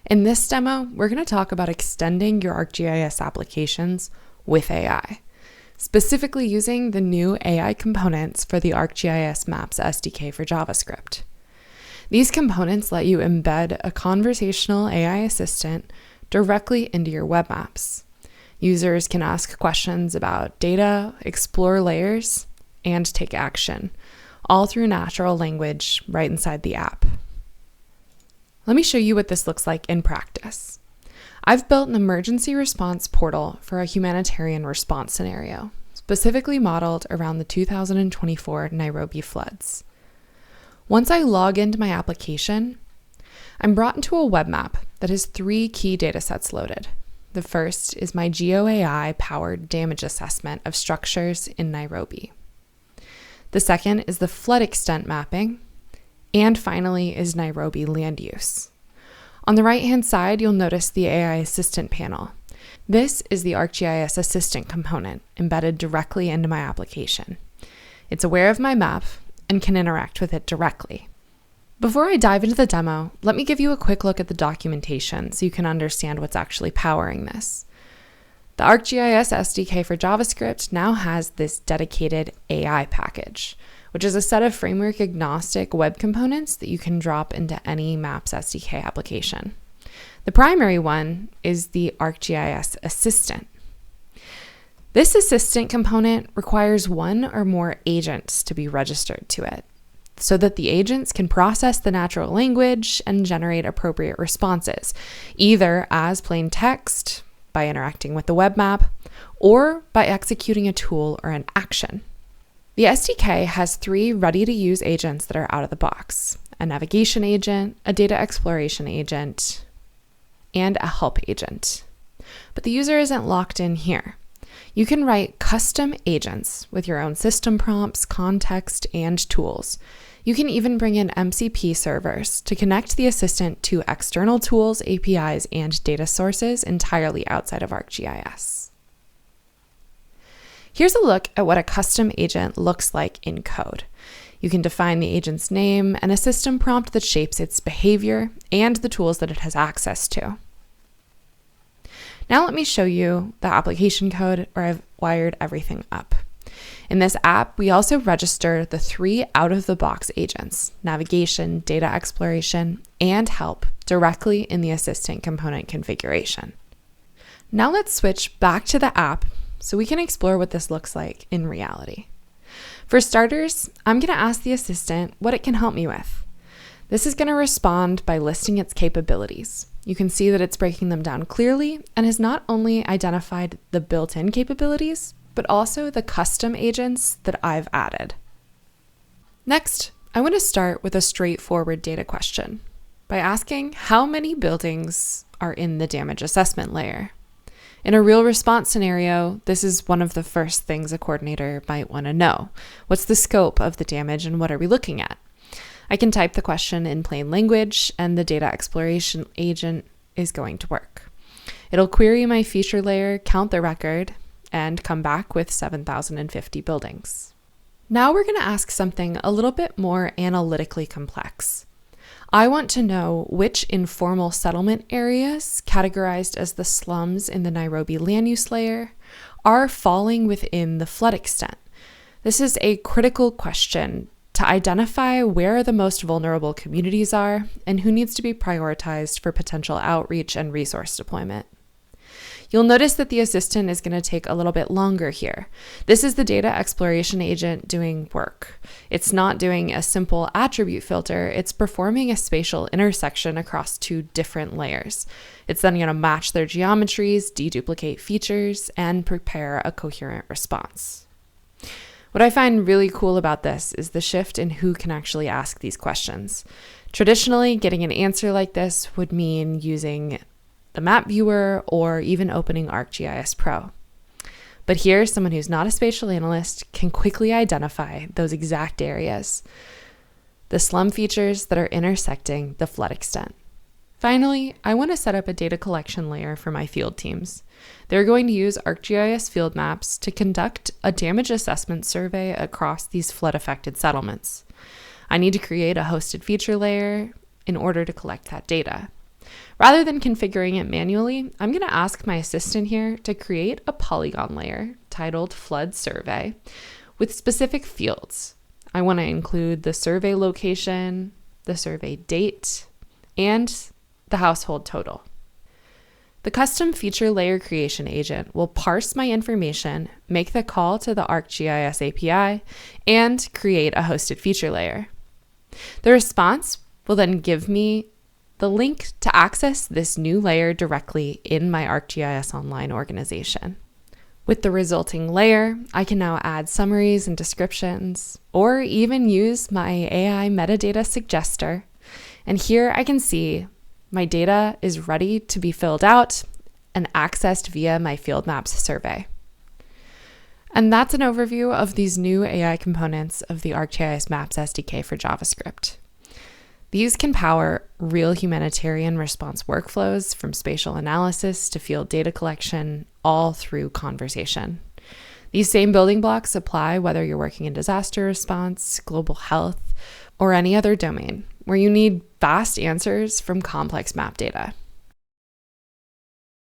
In this demo, we're going to talk about extending your ArcGIS applications with AI, specifically using the new AI components for the ArcGIS Maps SDK for JavaScript. These components let you embed a conversational AI assistant directly into your web maps. Users can ask questions about data, explore layers, and take action, all through natural language right inside the app. Let me show you what this looks like in practice. I've built an emergency response portal for a humanitarian response scenario, specifically modeled around the 2024 Nairobi floods. Once I log into my application, I'm brought into a web map that has 3 key datasets loaded. The first is my GeoAI-powered damage assessment of structures in Nairobi. The second is the flood extent mapping, and finally is Nairobi land use. On the right-hand side, you'll notice the AI Assistant panel. This is the ArcGIS Assistant component embedded directly into my application. It's aware of my map and can interact with it directly. Before I dive into the demo, let me give you a quick look at the documentation so you can understand what's actually powering this. The ArcGIS SDK for JavaScript now has this dedicated AI package, which is a set of framework-agnostic web components that you can drop into any Maps SDK application. The primary one is the ArcGIS Assistant. This assistant component requires one or more agents to be registered to it, so that the agents can process the natural language and generate appropriate responses, either as plain text, by interacting with the web map, or by executing a tool or an action. The SDK has 3 ready-to-use agents that are out of the box: a navigation agent, a data exploration agent, and a help agent. But the user isn't locked in here. You can write custom agents with your own system prompts, context, and tools. You can even bring in MCP servers to connect the assistant to external tools, APIs, and data sources entirely outside of ArcGIS. Here's a look at what a custom agent looks like in code. You can define the agent's name and a system prompt that shapes its behavior and the tools that it has access to. Now let me show you the application code where I've wired everything up. In this app, we also register the 3 out-of-the-box agents: navigation, data exploration, and help directly in the assistant component configuration. Now let's switch back to the app so we can explore what this looks like in reality. For starters, I'm going to ask the assistant what it can help me with. This is going to respond by listing its capabilities. You can see that it's breaking them down clearly and has not only identified the built-in capabilities, but also the custom agents that I've added. Next, I want to start with a straightforward data question by asking how many buildings are in the damage assessment layer. In a real response scenario, this is one of the first things a coordinator might want to know. What's the scope of the damage and what are we looking at? I can type the question in plain language and the data exploration agent is going to work. It'll query my feature layer, count the record, and come back with 7,050 buildings. Now we're going to ask something a little bit more analytically complex. I want to know which informal settlement areas, categorized as the slums in the Nairobi land use layer, are falling within the flood extent. This is a critical question to identify where the most vulnerable communities are and who needs to be prioritized for potential outreach and resource deployment. You'll notice that the assistant is going to take a little bit longer here. This is the data exploration agent doing work. It's not doing a simple attribute filter, it's performing a spatial intersection across 2 different layers. It's then going to match their geometries, deduplicate features, and prepare a coherent response. What I find really cool about this is the shift in who can actually ask these questions. Traditionally, getting an answer like this would mean using the map viewer or even opening ArcGIS Pro. But here, someone who's not a spatial analyst can quickly identify those exact areas, the slum features that are intersecting the flood extent. Finally, I want to set up a data collection layer for my field teams. They're going to use ArcGIS field maps to conduct a damage assessment survey across these flood-affected settlements. I need to create a hosted feature layer in order to collect that data. Rather than configuring it manually, I'm going to ask my assistant here to create a polygon layer titled Flood Survey with specific fields. I want to include the survey location, the survey date, and the household total. The custom feature layer creation agent will parse my information, make the call to the ArcGIS API, and create a hosted feature layer. The response will then give me the link to access this new layer directly in my ArcGIS Online organization. With the resulting layer, I can now add summaries and descriptions, or even use my AI metadata suggester. And here I can see my data is ready to be filled out and accessed via my field maps survey. And that's an overview of these new AI components of the ArcGIS Maps SDK for JavaScript. These can power real humanitarian response workflows from spatial analysis to field data collection, all through conversation. These same building blocks apply whether you're working in disaster response, global health, or any other domain where you need fast answers from complex map data.